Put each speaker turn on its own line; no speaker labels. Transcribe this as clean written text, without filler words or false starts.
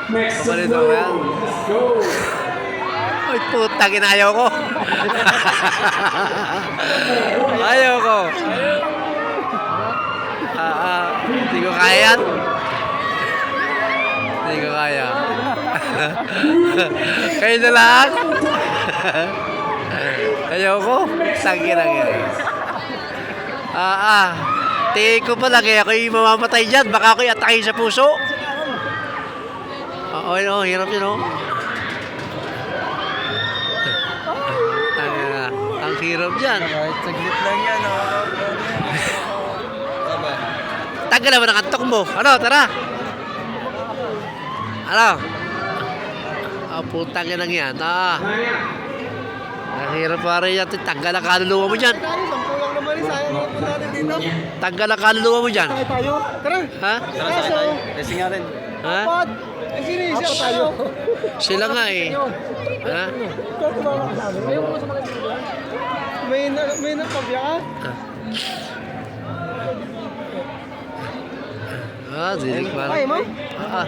Pabalito ko yan. Ay, puta, ginayaw ko. Ayaw ko. Hindi ko kaya yan. Hindi ko kaya. Kayo na lang. Ayaw ko. Tagi lang yan. Tingin ko pa lang eh. Ako'y mamamatay dyan. Baka ako'y atakin sa puso. Oo, hirap yun, oh. Ang hirap dyan.
Kahit saglit lang yan,
Tagal naman ang antok mo. Ano, tara. Ano? Putang yan lang yan. Ang hirap pa rin yan. Tanggal ang kaluluwa mo dyan.
Sampulang naman rin, sayang natin dito.
Tanggal ang kaluluwa mo dyan.
Tayo. Tara.
Ha?
Racing nga rin.
Ha?
Pat! Ay, sinisya tayo.
Sila nga eh. Ha?
Ayoko mo sa mga sila. May napabya ka?
Dilik pa.
Ay, mo?
Ah.